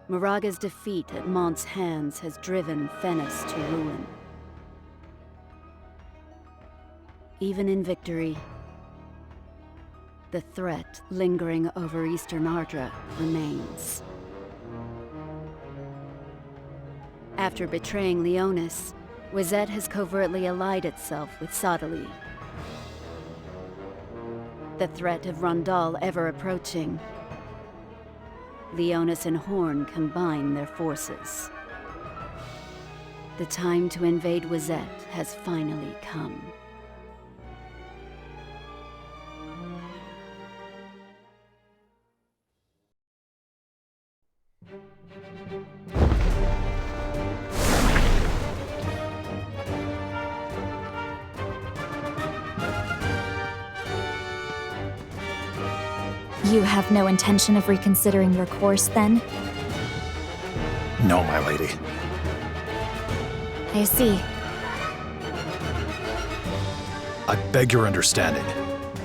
Moraga's defeat at Mont's hands has driven Fennis to ruin. Even in victory, the threat lingering over Eastern Ardra remains. After betraying Leonis, Wizette has covertly allied itself with Sadali. The threat of Rondal ever approaching, Leonis and Horn combine their forces. The time to invade Wizette has finally come. You have no intention of reconsidering your course, then? No, my lady. I see. I beg your understanding.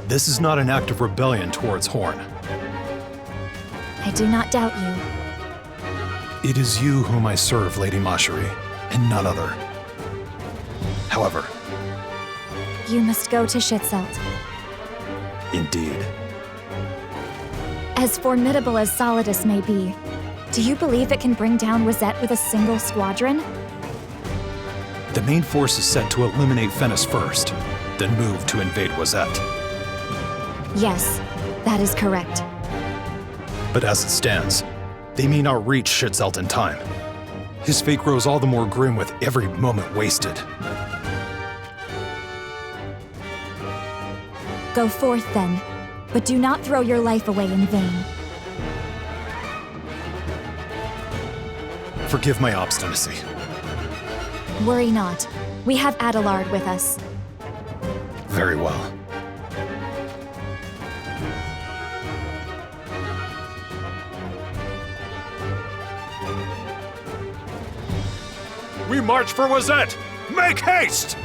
This is not an act of rebellion towards Horn. I do not doubt you. It is you whom I serve, Lady Mashari, and none other. However... You must go to Schützelt. Indeed. As formidable as Solidus may be, do you believe it can bring down Wizette with a single squadron? The main force is set to eliminate Fennis first, then move to invade Wizette. Yes, that is correct. But as it stands, they may not reach Schützelt in time. His fate grows all the more grim with every moment wasted. Go forth then, but do not throw your life away in vain. Forgive my obstinacy. Worry not. We have Adelard with us. Very well. We march for Wizette! Make haste!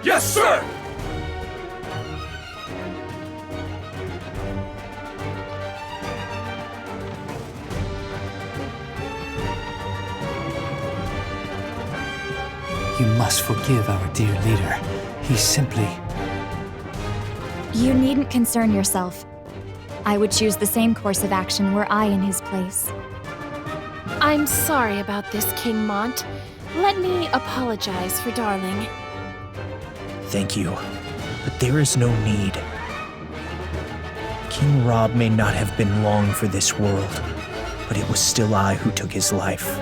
Yes, sir! You must forgive our dear leader. He's simply... You needn't concern yourself. I would choose the same course of action were I in his place. I'm sorry about this, King Mont. Let me apologize for Darling. Thank you, but there is no need. King Rob may not have been long for this world, but it was still I who took his life.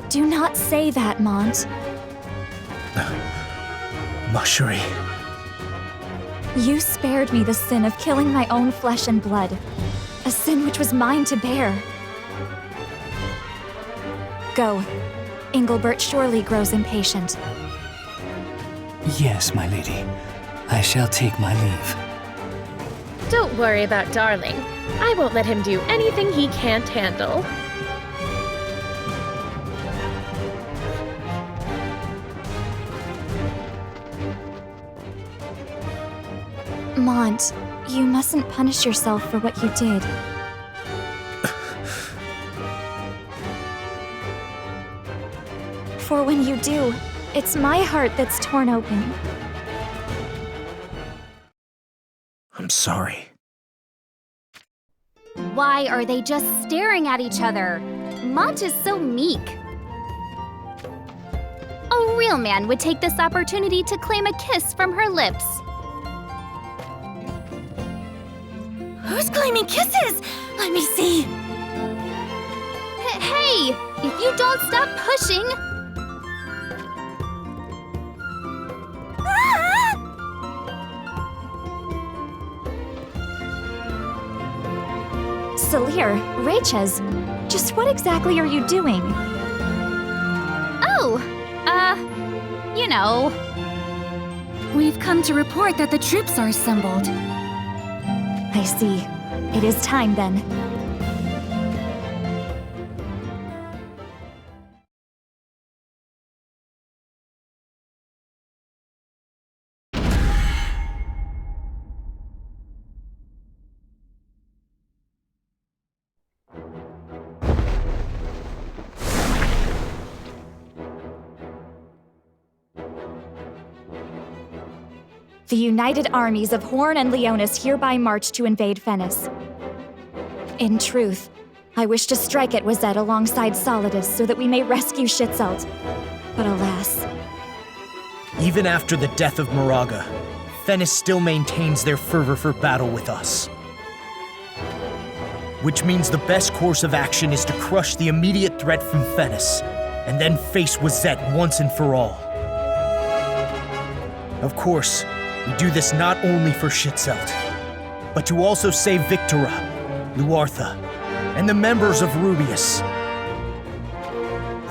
Do not say that, Mont. Mashari. You spared me the sin of killing my own flesh and blood. A sin which was mine to bear. Go. Engelbert surely grows impatient. Yes, my lady. I shall take my leave. Don't worry about Darling. I won't let him do anything he can't handle. Mont, you mustn't punish yourself for what you did. For when you do, it's my heart that's torn open. I'm sorry. Why are they just staring at each other? Mont is so meek. A real man would take this opportunity to claim a kiss from her lips. Who's claiming kisses? Let me see. Hey, if you don't stop pushing... Salir, Rachez, just what exactly are you doing? Oh, you know. We've come to report that the troops are assembled. I see. It is time then. The united armies of Horn and Leonis hereby march to invade Venice. In truth, I wish to strike at Wazette alongside Solidus so that we may rescue Schitzelt. But alas. Even after the death of Moraga, Venice still maintains their fervor for battle with us. Which means the best course of action is to crush the immediate threat from Venice, and then face Wazette once and for all. Of course, we do this not only for Schitzelt, but to also save Victora, Luartha, and the members of Rubius.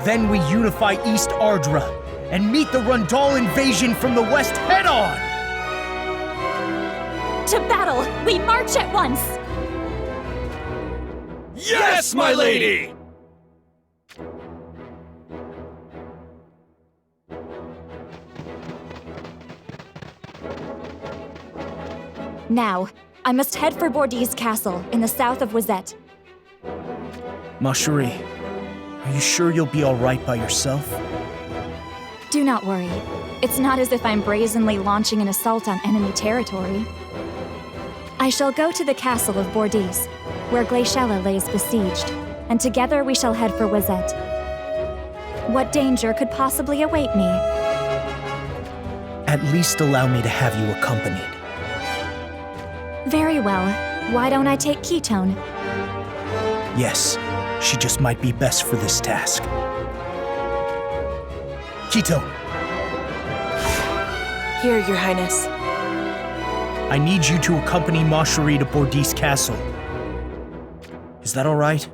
Then we unify East Ardra and meet the Rundal invasion from the west head-on! To battle! We march at once! Yes, my lady! Now, I must head for Bordeaux Castle in the south of Wazette. Marjorie, are you sure you'll be all right by yourself? Do not worry. It's not as if I'm brazenly launching an assault on enemy territory. I shall go to the castle of Bordeaux, where Glaciella lays besieged, and together we shall head for Wazette. What danger could possibly await me? At least allow me to have you accompanied. Very well. Why don't I take Ketone? Yes, she just might be best for this task. Ketone, Here, Your Highness. I need you to accompany Marjorie to Bordeaux Castle. Is that all right?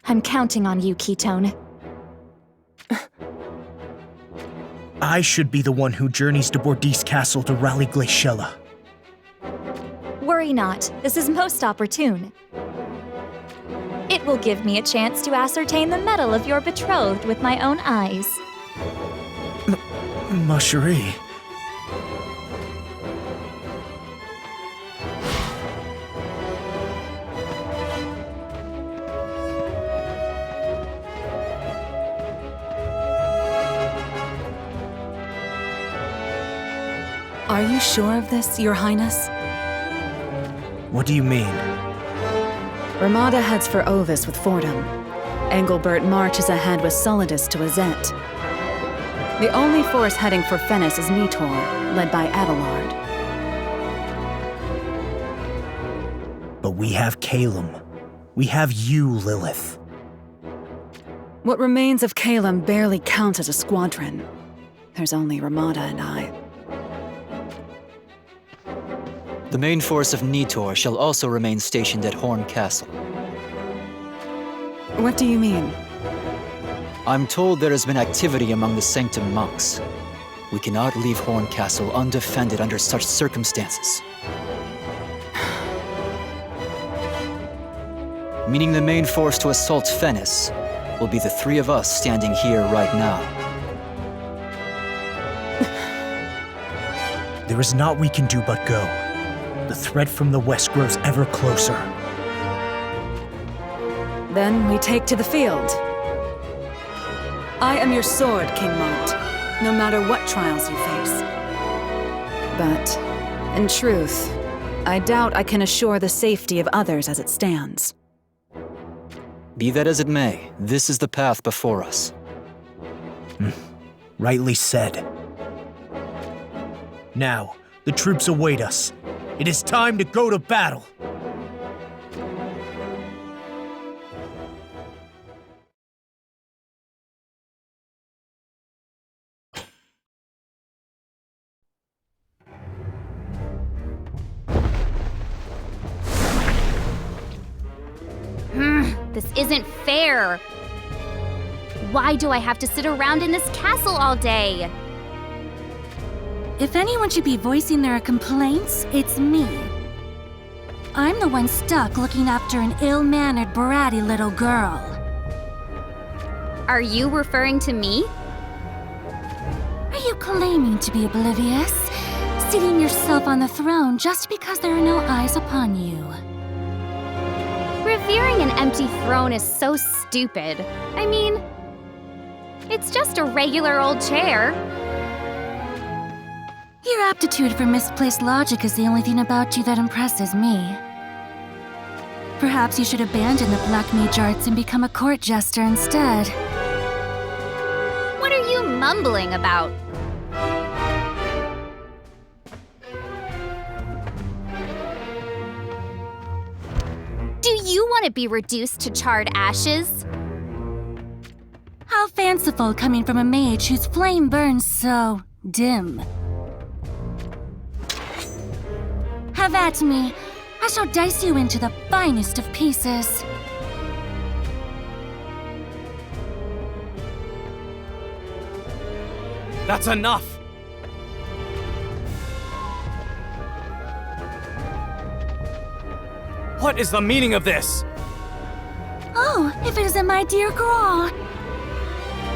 I'm counting on you, Ketone. I should be the one who journeys to Bordeaux Castle to rally Glaciella. Worry not. This is most opportune. It will give me a chance to ascertain the mettle of your betrothed with my own eyes. Marjorie. Are you sure of this, Your Highness? What do you mean? Ramada heads for Ovis with Fordham. Engelbert marches ahead with Solidus to Azette. The only force heading for Venice is Nitor, led by Adelard. But we have Calum. We have you, Lilith. What remains of Calum barely counts as a squadron. There's only Ramada and I. The main force of Nitor shall also remain stationed at Horn Castle. What do you mean? I'm told there has been activity among the Sanctum monks. We cannot leave Horn Castle undefended under such circumstances. Meaning the main force to assault Venice will be the three of us standing here right now. There is naught we can do but go. The threat from the west grows ever closer. Then we take to the field. I am your sword, King Mont, no matter what trials you face. But, in truth, I doubt I can assure the safety of others as it stands. Be that as it may, this is the path before us. Rightly said. Now, the troops await us. It is time to go to battle. This isn't fair. Why do I have to sit around in this castle all day? If anyone should be voicing their complaints, it's me. I'm the one stuck looking after an ill-mannered, bratty little girl. Are you referring to me? Are you claiming to be oblivious? Seating yourself on the throne just because there are no eyes upon you? Revering an empty throne is so stupid. I mean, it's just a regular old chair. Your aptitude for misplaced logic is the only thing about you that impresses me. Perhaps you should abandon the black mage arts and become a court jester instead. What are you mumbling about? Do you want to be reduced to charred ashes? How fanciful coming from a mage whose flame burns so dim. Have at me. I shall dice you into the finest of pieces. That's enough! What is the meaning of this? Oh, if it isn't my dear Grawl.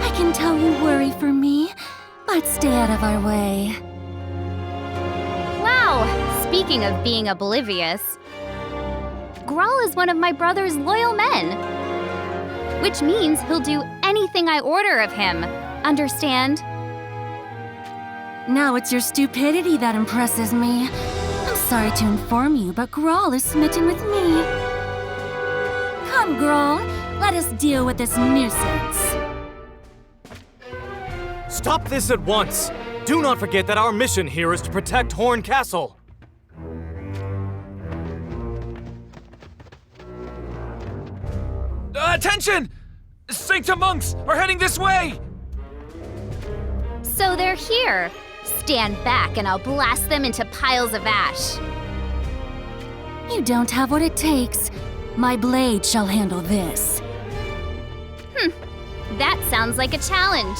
I can tell you worry for me, but stay out of our way. Wow, speaking of being oblivious, Grawl is one of my brother's loyal men. Which means he'll do anything I order of him. Understand? Now it's your stupidity that impresses me. I'm sorry to inform you, but Grawl is smitten with me. Come, Grawl, let us deal with this nuisance. Stop this at once! Do not forget that our mission here is to protect Horn Castle! Attention! Sanctum monks are heading this way! So they're here. Stand back and I'll blast them into piles of ash. You don't have what it takes. My blade shall handle this. That sounds like a challenge.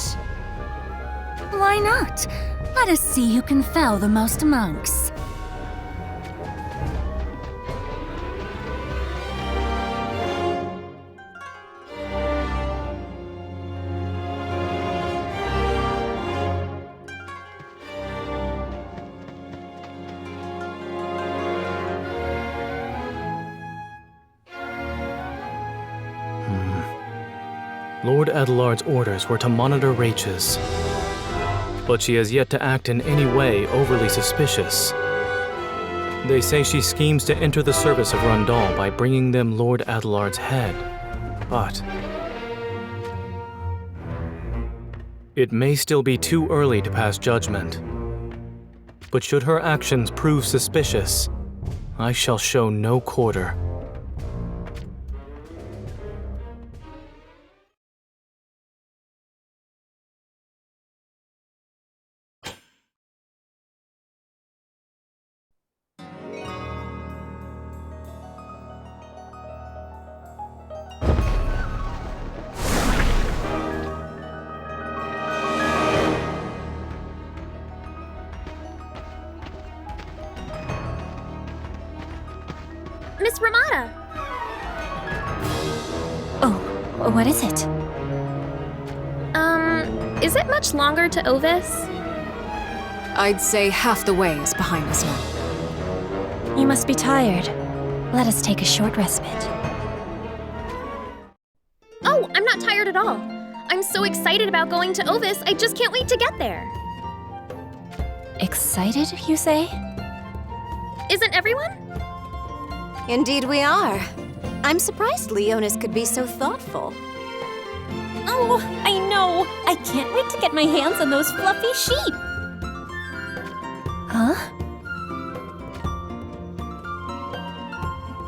Why not? Let us see who can fell the most monks. Lord Adelard's orders were to monitor Rachis, but she has yet to act in any way overly suspicious. They say she schemes to enter the service of Rundal by bringing them Lord Adelard's head, but it may still be too early to pass judgment. But should her actions prove suspicious, I shall show no quarter. Miss Ramada! Oh, what is it? Is it much longer to Ovis? I'd say half the way is behind us now. You must be tired. Let us take a short respite. Oh, I'm not tired at all. I'm so excited about going to Ovis, I just can't wait to get there. Excited, you say? Isn't everyone? Indeed we are. I'm surprised Leonis could be so thoughtful. Oh, I know! I can't wait to get my hands on those fluffy sheep! Huh?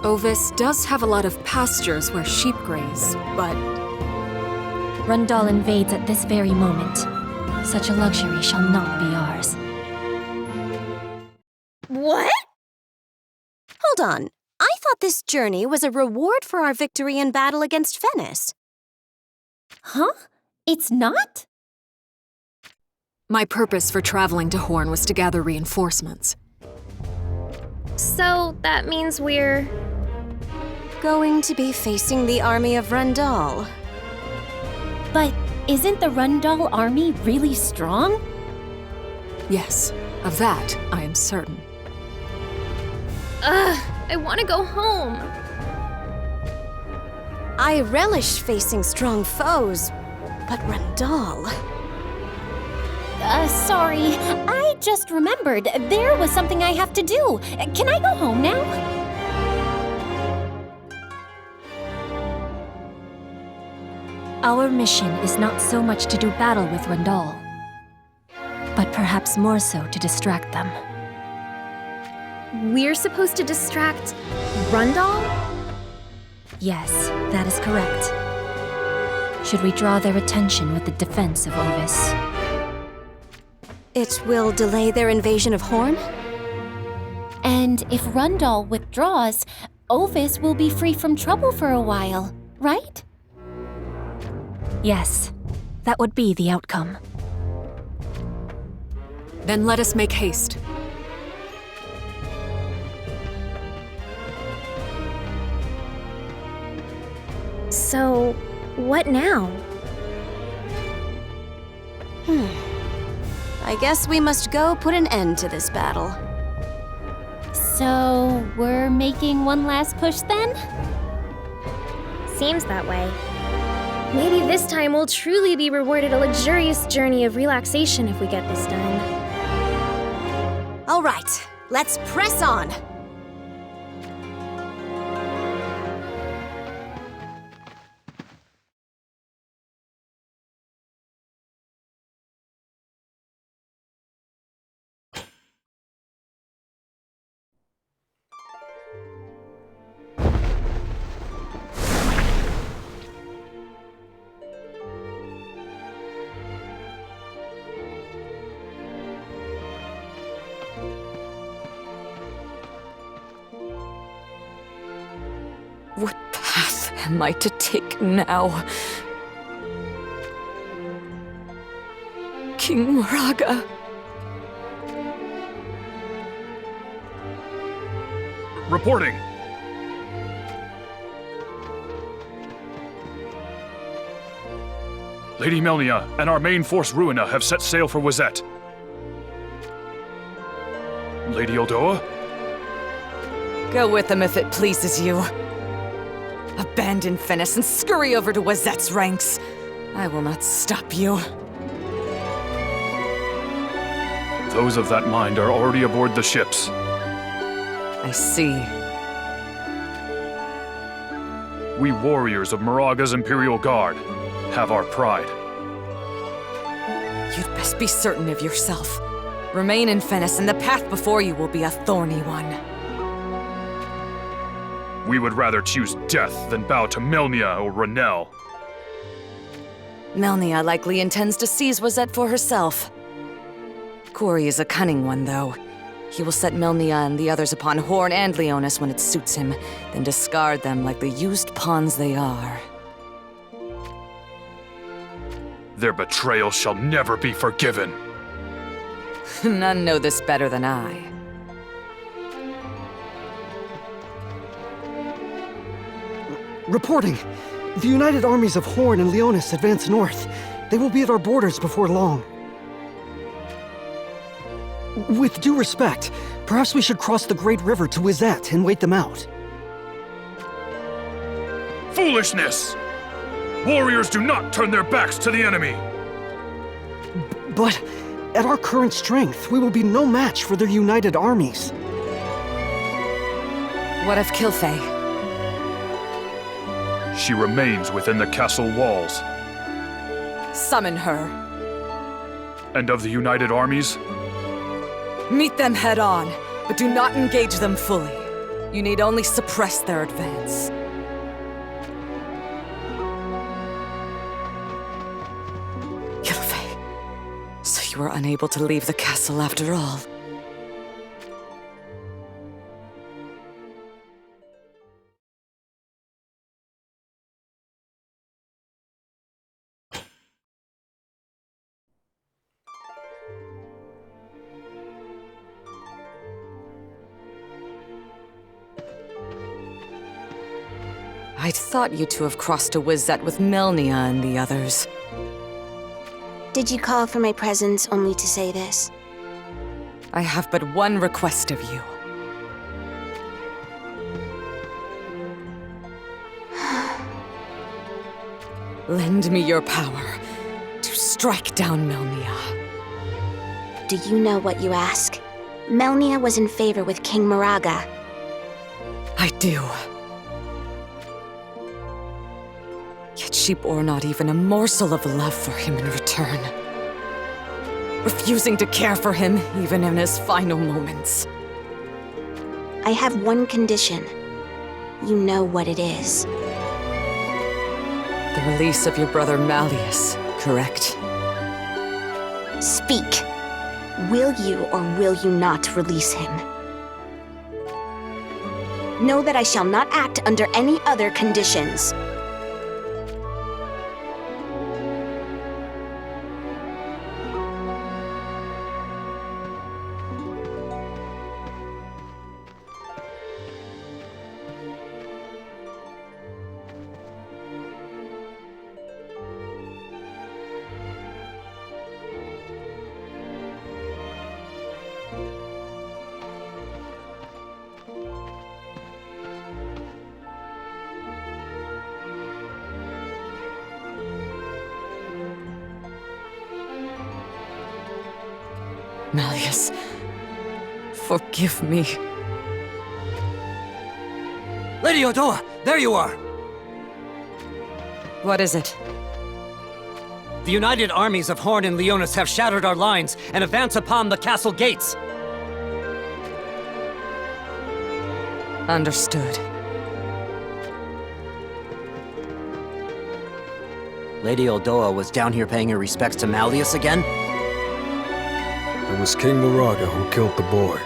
Ovis does have a lot of pastures where sheep graze, but Rundal invades at this very moment. Such a luxury shall not be ours. What? Hold on. I thought this journey was a reward for our victory in battle against Fennis. Huh? It's not? my purpose for traveling to Horn was to gather reinforcements. So that means we're going to be facing the army of Rundal. But isn't the Rundal army really strong? Yes, of that I am certain. I want to go home. I relish facing strong foes, but Rundal... Sorry, I I just remembered there was something I have to do. Can I go home now? Our mission is not so much to do battle with Rundal, but perhaps more so to distract them. We're supposed to distract Rundal? Yes, that is correct. Should we draw their attention with the defense of Ovis? It will delay their invasion of Horn? And if Rundal withdraws, Ovis will be free from trouble for a while, right? Yes, that would be the outcome. Then let us make haste. So, what now? I guess we must go put an end to this battle. So, we're making one last push then? Seems that way. Maybe this time we'll truly be rewarded a luxurious journey of relaxation if we get this done. All right, let's press on! What path am I to take now? King Moraga. Reporting. Lady Melnia and our main force Ruina have set sail for Wazette. Lady Oldoa? Go with them if it pleases you. Abandon Fennis and scurry over to Wazette's ranks. I will not stop you. Those of that mind are already aboard the ships. I see. We warriors of Moraga's Imperial Guard have our pride. You'd best be certain of yourself. Remain in Fennis, and the path before you will be a thorny one. We would rather choose death than bow to Melnia or Renel. Melnia likely intends to seize Wazette for herself. Corey is a cunning one, though. He will set Melnia and the others upon Horn and Leonis when it suits him, then discard them like the used pawns they are. Their betrayal shall never be forgiven. None know this better than I. Reporting. The united armies of Horn and Leonis advance north. They will be at our borders before long. With due respect, perhaps we should cross the Great River to Wazette and wait them out. Foolishness! Warriors do not turn their backs to the enemy! But at our current strength, we will be no match for their united armies. What of Kilfei? She remains within the castle walls. Summon her. And of the united armies? Meet them head on, but do not engage them fully. You need only suppress their advance. Kilfei, so you were unable to leave the castle after all. I'd thought you to have crossed to Wazette with Melnia and the others. Did you call for my presence only to say this? I have but one request of you. Lend me your power to strike down Melnia. Do you know what you ask? Melnia was in favor with King Moraga. I do. Yet she bore not even a morsel of love for him in return. Refusing to care for him even in his final moments. I have one condition. You know what it is. The release of your brother Malleus, correct? Speak. Will you or will you not release him? Know that I shall not act under any other conditions. Malleus, forgive me. Lady Odoa, there you are! What is it? The united armies of Horn and Leonis have shattered our lines and advance upon the castle gates. Understood. Lady Odoa was down here paying her respects to Malleus again? It was King Moraga who killed the boy.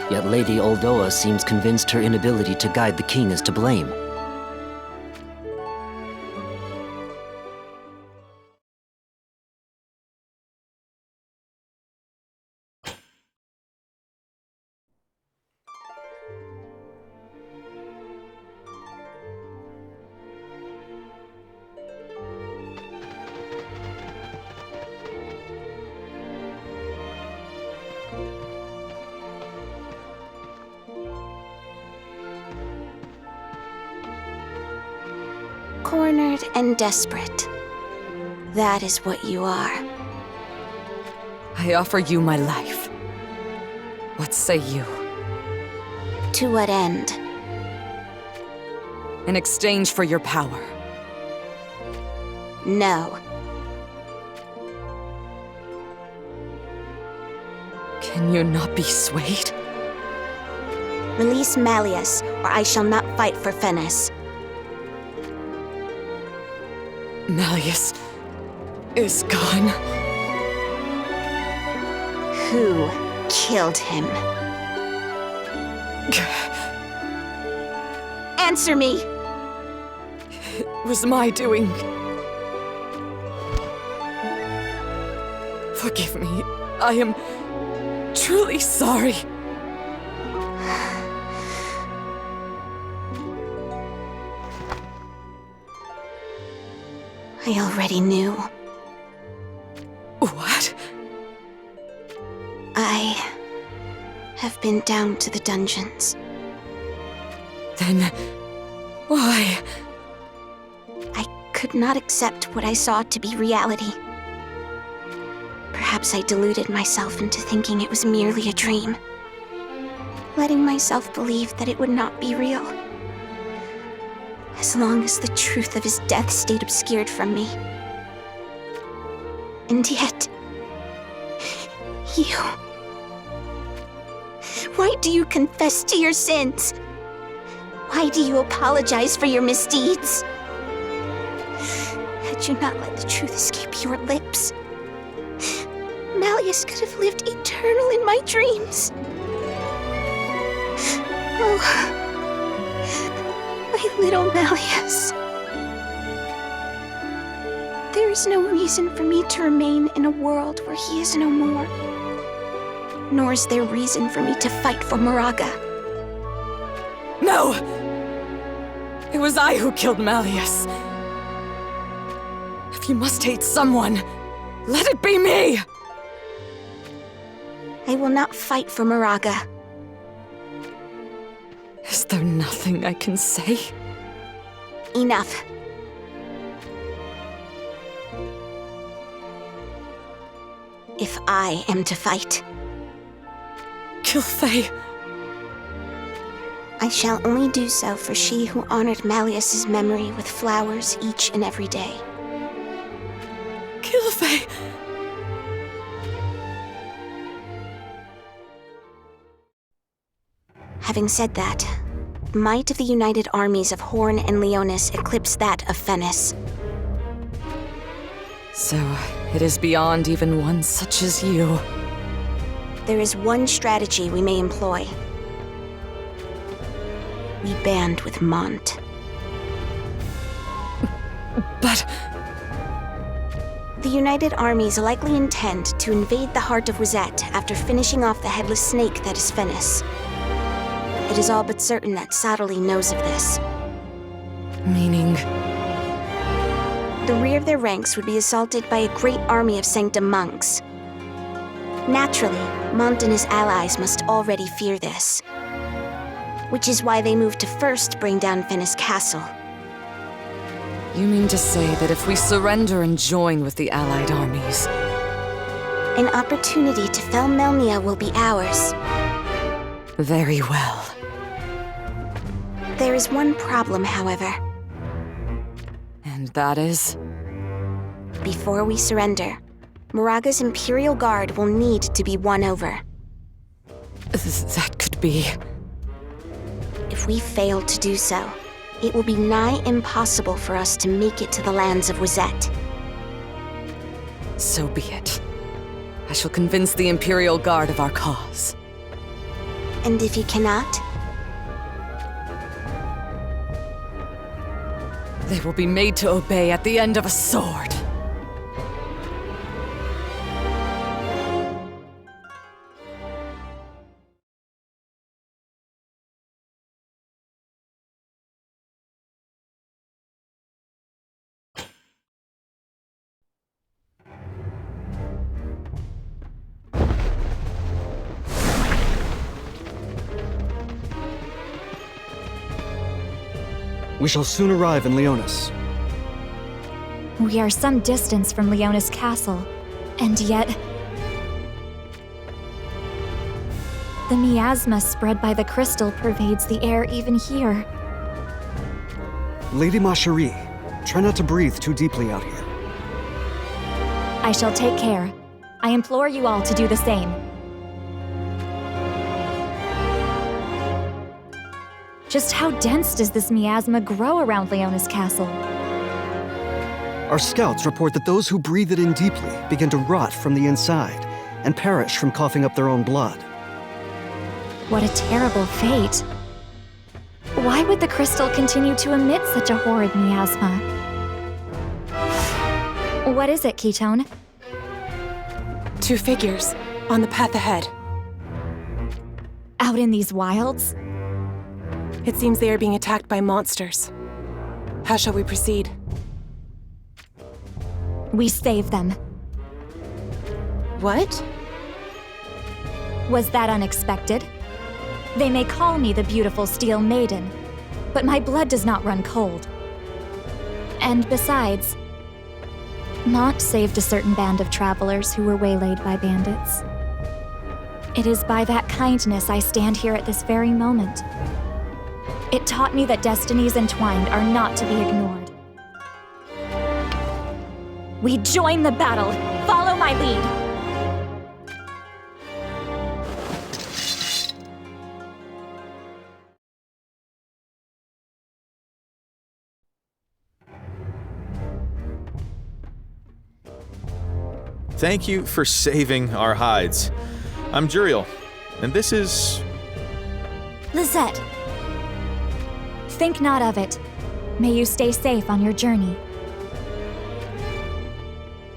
Yet Lady Odoa seems convinced her inability to guide the king is to blame. Cornered and desperate. That is what you are. I offer you my life. What say you? To what end? In exchange for your power. No. Can you not be swayed? Release Malleus, or I shall not fight for Fennis. Malleus is gone. Who killed him? Answer me! It was my doing. Forgive me. I am truly sorry. I already knew. What? I have been down to the dungeons. Then why? I could not accept what I saw to be reality. Perhaps I deluded myself into thinking it was merely a dream, letting myself believe that it would not be real. As long as the truth of his death stayed obscured from me. And yet, you... Why do you confess to your sins? Why do you apologize for your misdeeds? Had you not let the truth escape your lips, Malleus could have lived eternal in my dreams. Oh... my little Malleus. There is no reason for me to remain in a world where he is no more. Nor is there reason for me to fight for Moraga. No! It was I who killed Malleus. If you must hate someone, let it be me! I will not fight for Moraga. Is there nothing I can say? Enough. if I am to fight. Kill Faye. I shall only do so for she who honored Malleus's memory with flowers each and every day. Kill Faye. Having said that, the might of the united armies of Horn and Leonis eclipse that of Fennis. So, it is beyond even one such as you. There is one strategy we may employ. We band with Mont. But... The united armies likely intend to invade the heart of Wizette after finishing off the headless snake that is Fennis. It is all but certain that Sadali knows of this. Meaning? The rear of their ranks would be assaulted by a great army of Sanctum monks. Naturally, Mont and his allies must already fear this. Which is why they moved to first bring down Fennis Castle. You mean to say that if we surrender and join with the allied armies... An opportunity to fell Melnia will be ours. Very well. There is one problem, however. And that is? Before we surrender, Moraga's Imperial Guard will need to be won over. That could be... If we fail to do so, it will be nigh impossible for us to make it to the lands of Wizette. So be it. I shall convince the Imperial Guard of our cause. And if you cannot? They will be made to obey at the end of a sword. We shall soon arrive in Leonis. We are some distance from Leonis Castle, and yet... The miasma spread by the crystal pervades the air even here. Lady Ma Cherie, try not to breathe too deeply out here. I shall take care. I implore you all to do the same. Just how dense does this miasma grow around Leonis Castle? Our scouts report that those who breathe it in deeply begin to rot from the inside and perish from coughing up their own blood. What a terrible fate. Why would the crystal continue to emit such a horrid miasma? What is it, Ketone? 2 figures, on the path ahead. Out in these wilds? It seems they are being attacked by monsters. How shall we proceed? We save them. What? Was that unexpected? They may call me the beautiful Steel Maiden, but my blood does not run cold. And besides, Mont saved a certain band of travelers who were waylaid by bandits. It is by that kindness I stand here at this very moment. It taught me that destinies entwined are not to be ignored. We join the battle! Follow my lead! Thank you for saving our hides. I'm Juriel, and this is... Lisette. Think not of it. May you stay safe on your journey.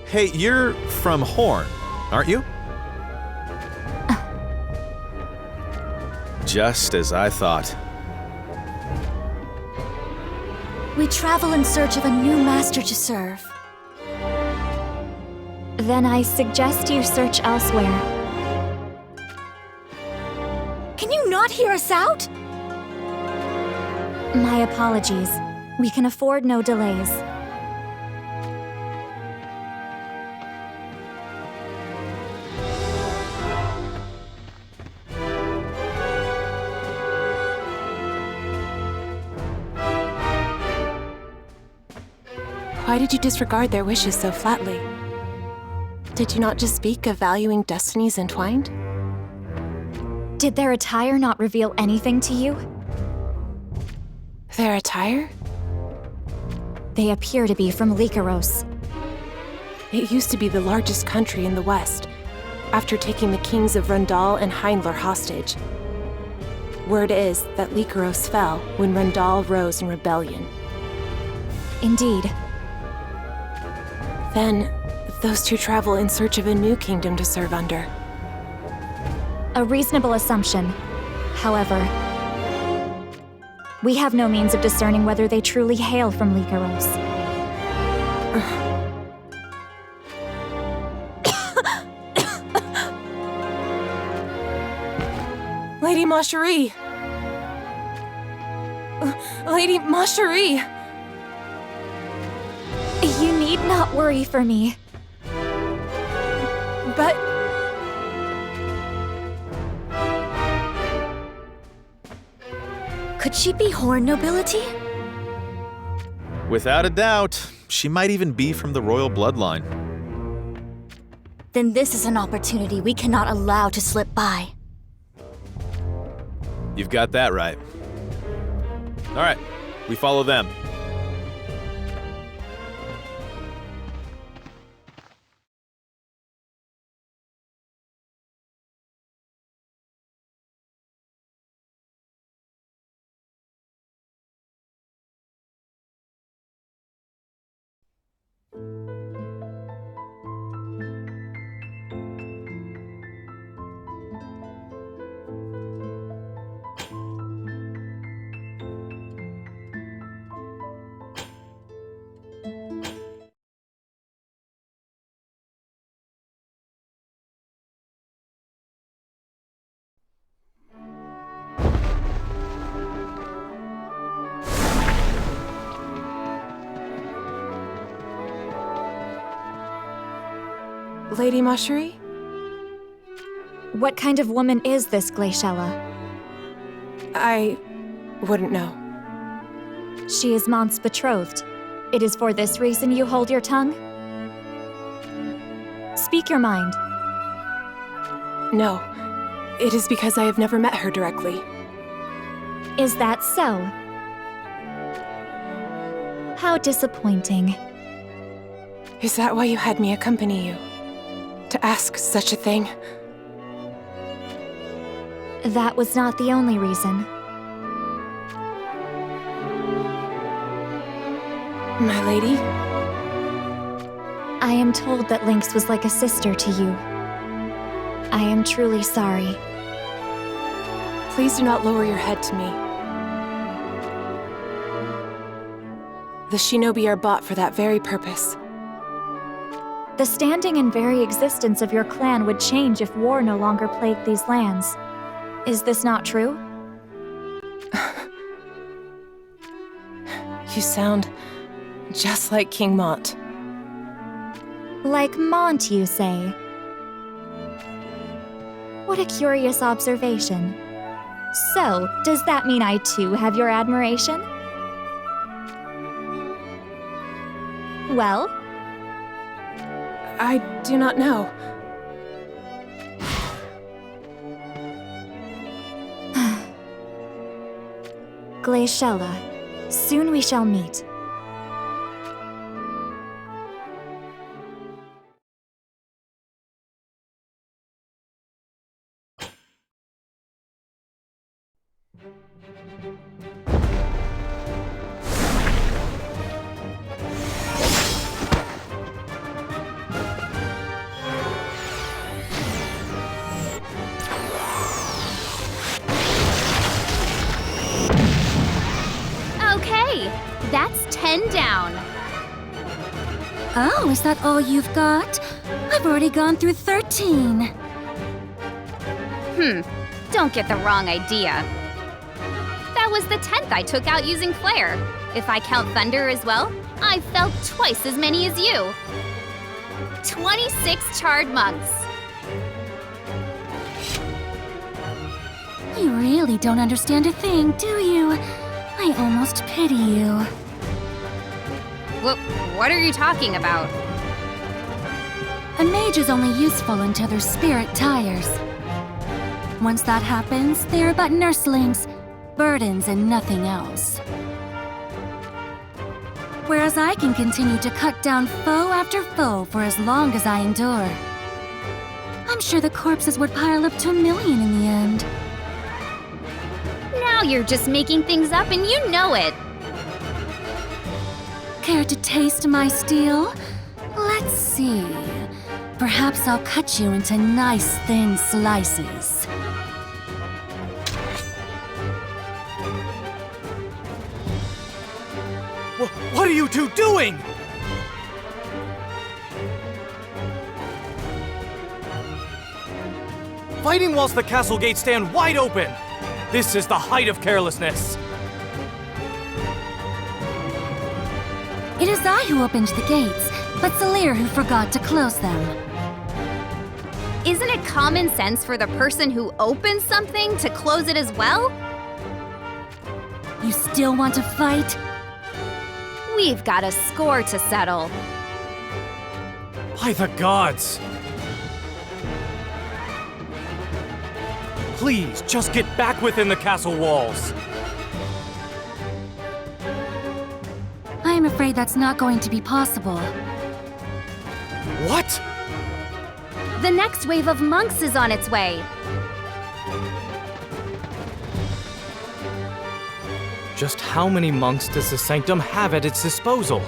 Hey, you're from Horn, aren't you? Just as I thought. We travel in search of a new master to serve. Then I suggest you search elsewhere. Can you not hear us out? My apologies. We can afford no delays. Why did you disregard their wishes so flatly? Did you not just speak of valuing destinies entwined? Did their attire not reveal anything to you? Their attire? They appear to be from Lycaros. It used to be the largest country in the west, after taking the kings of Rundal and Heindler hostage. Word is that Lycaros fell when Rundal rose in rebellion. Indeed. Then, those two travel in search of a new kingdom to serve under. A reasonable assumption. However, we have no means of discerning whether they truly hail from Lycaros. Lady Macherie! Lady Macherie! You need not worry for me. But... Could she be Horn nobility? Without a doubt, she might even be from the royal bloodline. Then this is an opportunity we cannot allow to slip by. You've got that right. All right, we follow them. Lady Macherie? What kind of woman is this Glaciella? I wouldn't know. She is Mont's betrothed. It is for this reason you hold your tongue? Speak your mind. No. It is because I have never met her directly. Is that so? How disappointing. Is that why you had me accompany you? To ask such a thing? That was not the only reason. My lady? I am told that Lynx was like a sister to you. I am truly sorry. Please do not lower your head to me. The shinobi are bought for that very purpose. The standing and very existence of your clan would change if war no longer plagued these lands. Is this not true? You sound just like King Mont. Like Mont, you say? What a curious observation. So, does that mean I too have your admiration? Well? I do not know. Glaciella, soon we shall meet. That's 10 down. Oh, is that all you've got? I've already gone through 13. Don't get the wrong idea. That was the 10th I took out using Flare. If I count Thunder as well, I've felt twice as many as you. 26 charred monks. You really don't understand a thing, do you? I almost pity you. What are you talking about? A mage is only useful until their spirit tires. Once that happens, they are but nurslings, burdens, and nothing else. Whereas I can continue to cut down foe after foe for as long as I endure. I'm sure the corpses would pile up to 1 million in the end. Now you're just making things up and you know it. Care to taste my steel? Let's see. Perhaps I'll cut you into nice thin slices. What are you two doing? Fighting whilst the castle gates stand wide open! This is the height of carelessness! It is I who opened the gates, but Salir who forgot to close them. Isn't it common sense for the person who opens something to close it as well? You still want to fight? We've got a score to settle. By the gods! Please, just get back within the castle walls! I'm afraid that's not going to be possible. What? The next wave of monks is on its way. Just how many monks does the Sanctum have at its disposal?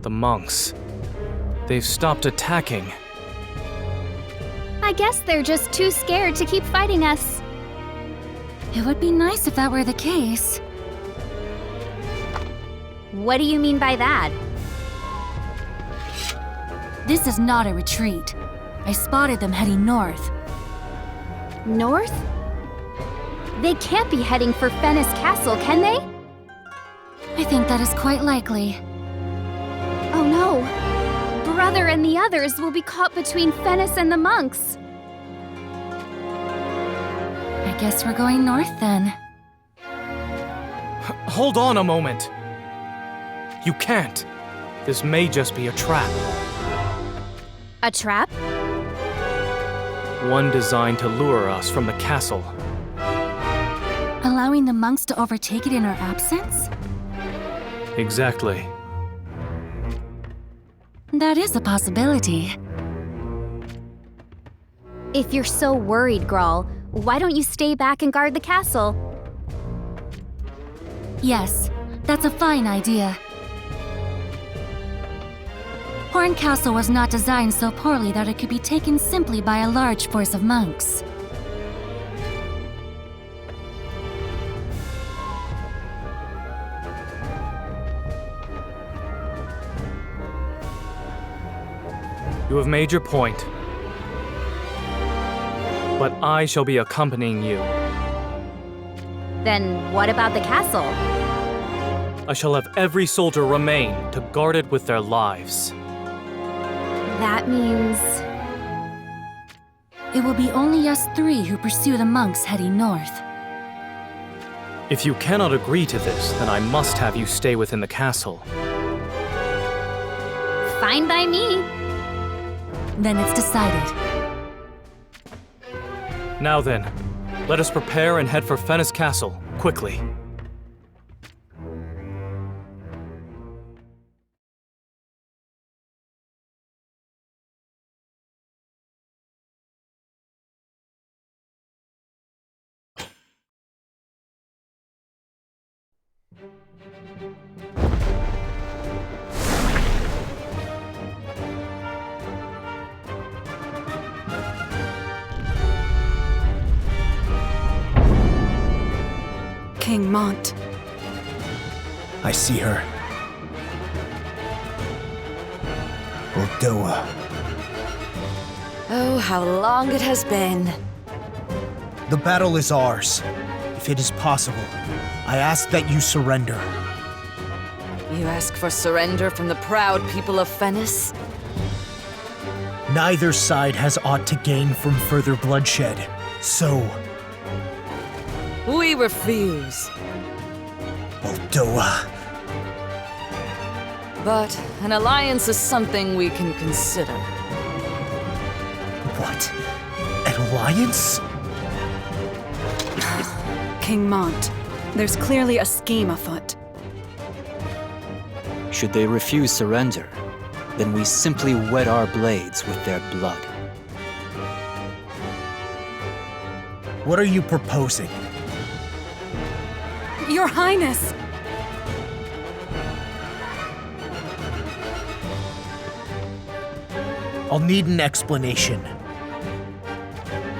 The monks. They've stopped attacking. I guess they're just too scared to keep fighting us. It would be nice if that were the case. What do you mean by that? This is not a retreat. I spotted them heading north. North? They can't be heading for Fennis Castle, can they? I think that is quite likely. Oh no! Brother and the others will be caught between Fennis and the monks. I guess we're going north then. Hold on a moment. You can't. This may just be a trap. A trap? One designed to lure us from the castle. Allowing the monks to overtake it in our absence? Exactly. That is a possibility. If you're so worried, Grawl, why don't you stay back and guard the castle? Yes, that's a fine idea. Horn Castle was not designed so poorly that it could be taken simply by a large force of monks. You have made your point. But I shall be accompanying you. Then what about the castle? I shall have every soldier remain to guard it with their lives. That means... It will be only us three who pursue the monks heading north. If you cannot agree to this, then I must have you stay within the castle. Fine by me. Then it's decided. Now then, let us prepare and head for Fennis Castle, quickly. King Mont. I see her. Uldoa. Oh, how long it has been. The battle is ours. If it is possible, I ask that you surrender. You ask for surrender from the proud people of Fennis? Neither side has aught to gain from further bloodshed, so We refuse. Moldoa. But an alliance is something we can consider. What? An alliance? King Mont, there's clearly a scheme afoot. Should they refuse surrender, then we simply wet our blades with their blood. What are you proposing? Your Highness! I'll need an explanation.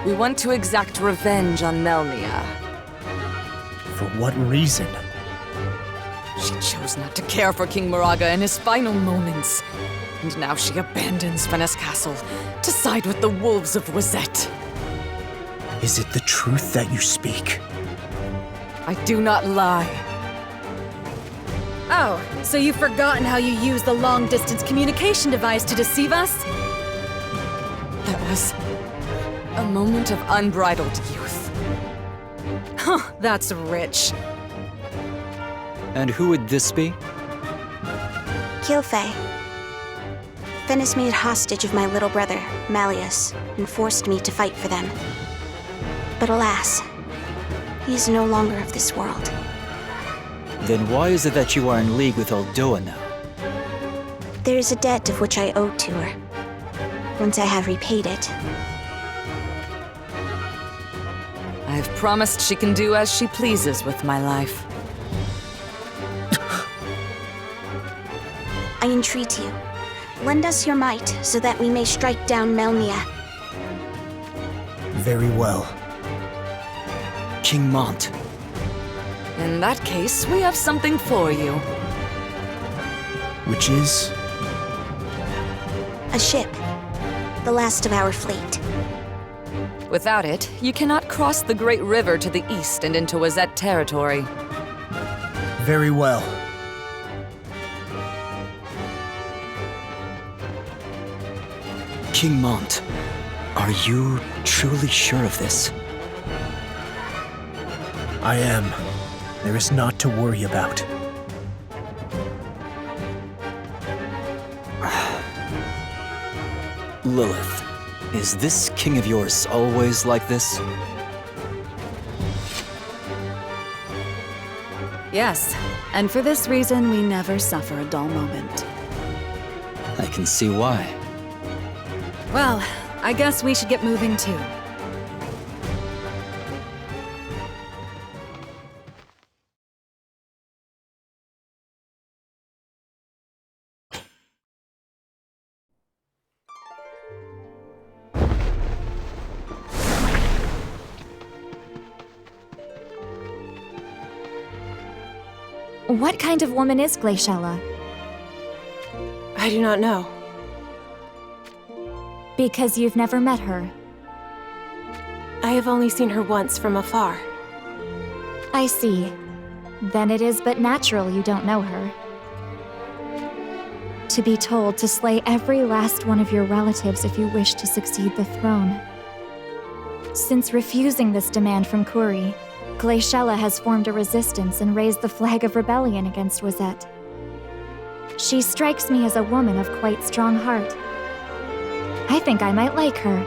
We want to exact revenge on Melnia. For what reason? She chose not to care for King Moraga in his final moments. And now she abandons Fennis Castle to side with the wolves of Wazette. Is it the truth that you speak? I do not lie. Oh, so you've forgotten how you used the long-distance communication device to deceive us? That was a moment of unbridled youth. Huh, that's rich. And who would this be? Kilfei. Fennis made hostage of my little brother, Malleus, and forced me to fight for them. But alas, he is no longer of this world. Then why is it that you are in league with Oldoa now? There is a debt of which I owe to her. Once I have repaid it, I have promised she can do as she pleases with my life. I entreat you, lend us your might so that we may strike down Melnia. Very well. King Mont. In that case, we have something for you. Which is? A ship. The last of our fleet. Without it, you cannot cross the Great River to the east and into Wazette territory. Very well. King Mont, are you truly sure of this? I am. There is naught to worry about. Lilith, is this king of yours always like this? Yes, and for this reason, we never suffer a dull moment. I can see why. Well, I guess we should get moving too. What kind of woman is Glaciella? I do not know. Because you've never met her. I have only seen her once from afar. I see. Then it is but natural you don't know her. To be told to slay every last one of your relatives if you wish to succeed the throne. Since refusing this demand from Kuri, Glaciella has formed a resistance and raised the flag of rebellion against Wazette. She strikes me as a woman of quite strong heart. I think I might like her.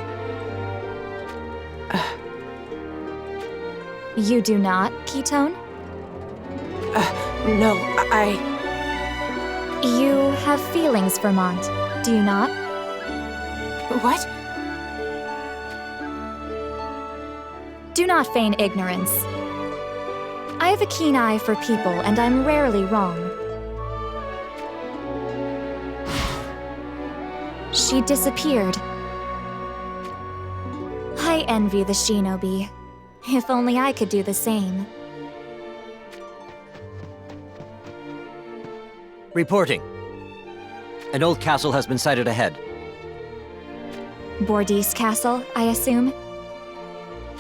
You do not, Ketone? No, You have feelings for Mont, do you not? What? Do not feign ignorance. I have a keen eye for people, and I'm rarely wrong. She disappeared. I envy the shinobi. If only I could do the same. Reporting. An old castle has been sighted ahead. Bordis Castle, I assume?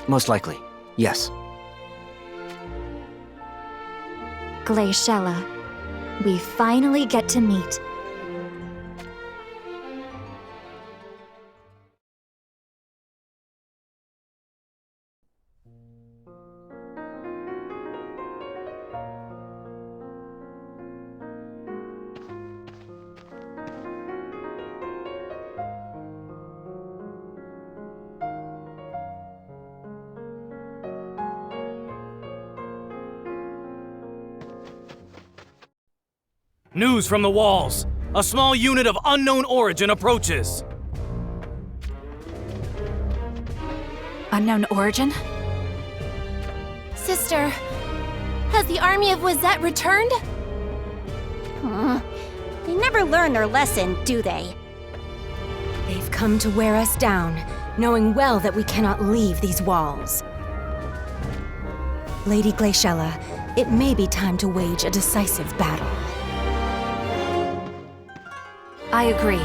Most likely, yes. Glaciella. We finally get to meet. News from the walls. A small unit of unknown origin approaches. Unknown origin? Sister, has the army of Wazette returned? They never learn their lesson, do they? They've come to wear us down, knowing well that we cannot leave these walls. Lady Glaciella, it may be time to wage a decisive battle. I agree.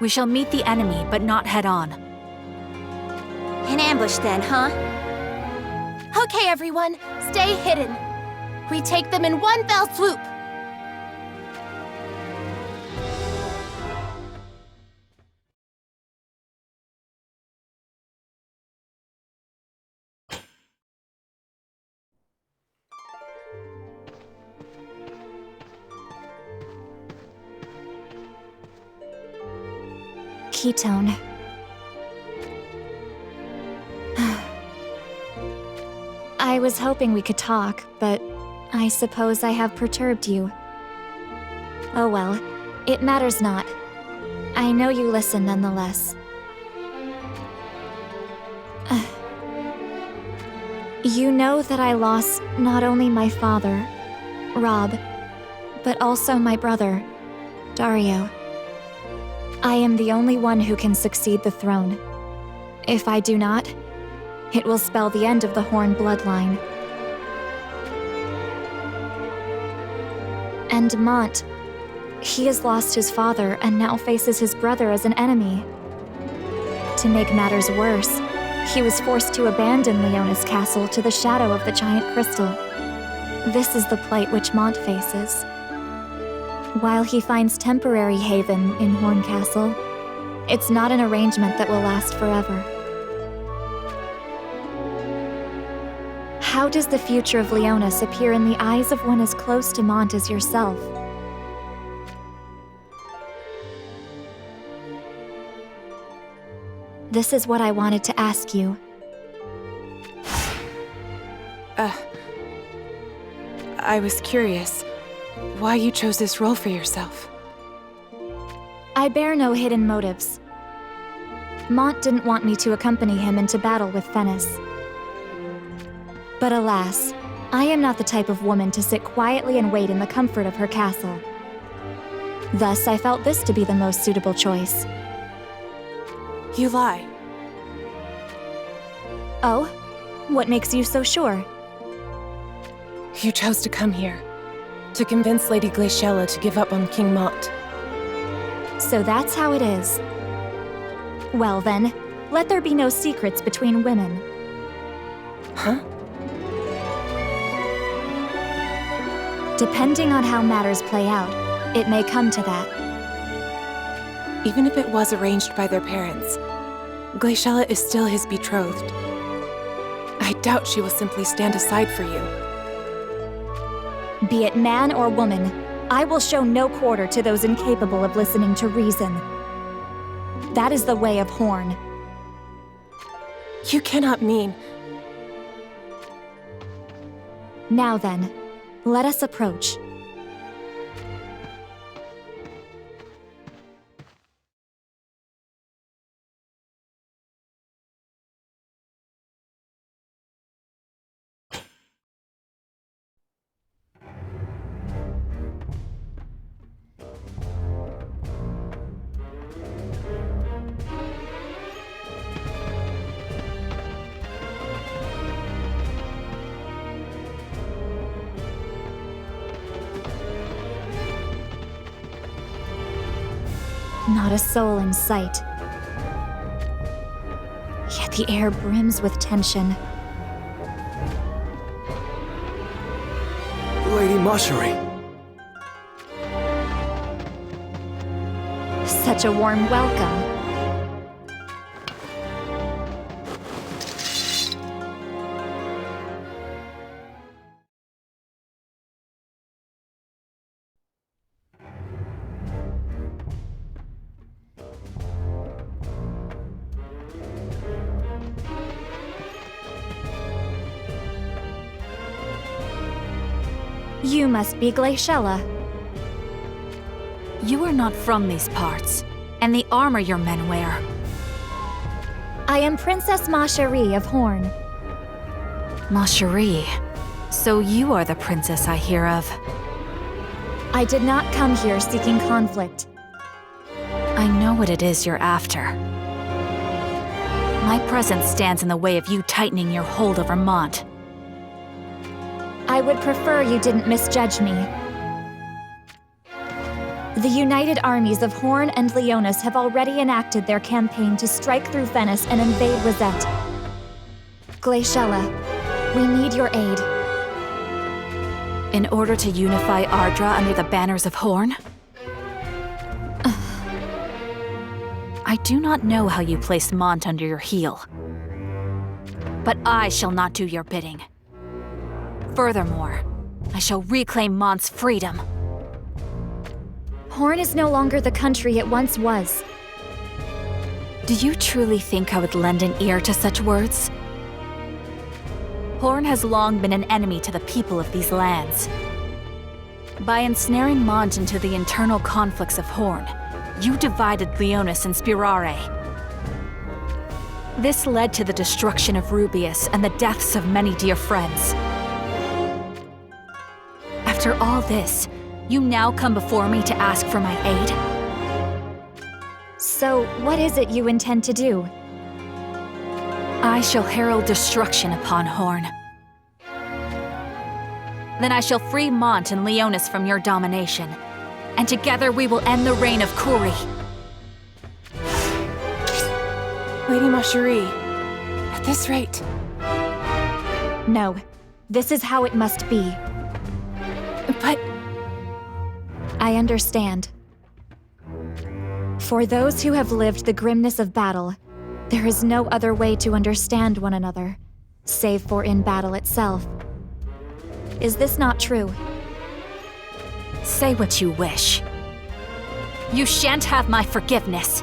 We shall meet the enemy, but not head-on. An ambush then, huh? Okay, everyone, stay hidden. We take them in one fell swoop. Ketone. I was hoping we could talk, but I suppose I have perturbed you. Oh well, it matters not. I know you listen nonetheless. You know that I lost not only my father, Rob, but also my brother, Dario. I am the only one who can succeed the throne. If I do not, it will spell the end of the Horn bloodline. And Mont, he has lost his father and now faces his brother as an enemy. To make matters worse, he was forced to abandon Leona's castle to the shadow of the giant crystal. This is the plight which Mont faces. While he finds temporary haven in Horn Castle, it's not an arrangement that will last forever. How does the future of Leonis appear in the eyes of one as close to Mont as yourself? This is what I wanted to ask you. I was curious why you chose this role for yourself. I bear no hidden motives. Mont didn't want me to accompany him into battle with Fennis. But alas, I am not the type of woman to sit quietly and wait in the comfort of her castle. Thus, I felt this to be the most suitable choice. You lie. Oh? What makes you so sure? You chose to come here, to convince Lady Glaciella to give up on King Mont. So that's how it is. Well then, let there be no secrets between women. Huh? Depending on how matters play out, it may come to that. Even if it was arranged by their parents, Glaciella is still his betrothed. I doubt she will simply stand aside for you. Be it man or woman, I will show no quarter to those incapable of listening to reason. That is the way of Horn. You cannot mean... Now then, let us approach. Not a soul in sight. Yet the air brims with tension. Mashari. Such a warm welcome. You must be Glaciella. You are not from these parts, and the armor your men wear. I am Princess Mashari of Horn. Mashari. So you are the princess I hear of. I did not come here seeking conflict. I know what it is you're after. My presence stands in the way of you tightening your hold over Mont. I would prefer you didn't misjudge me. The united armies of Horn and Leonis have already enacted their campaign to strike through Venice and invade Wizette. Glaciella, we need your aid. In order to unify Ardra under the banners of Horn? I do not know how you placed Mont under your heel. But I shall not do your bidding. Furthermore, I shall reclaim Mont's freedom. Horn is no longer the country it once was. Do you truly think I would lend an ear to such words? Horn has long been an enemy to the people of these lands. By ensnaring Mont into the internal conflicts of Horn, you divided Leonis and Spirare. This led to the destruction of Rubius and the deaths of many dear friends. After all this, you now come before me to ask for my aid? So, what is it you intend to do? I shall herald destruction upon Horn. Then I shall free Mont and Leonis from your domination, and together we will end the reign of Kuri. Lady Mashari, at this rate... No, this is how it must be. But... I understand. For those who have lived the grimness of battle, there is no other way to understand one another, save for in battle itself. Is this not true? Say what you wish. You shan't have my forgiveness.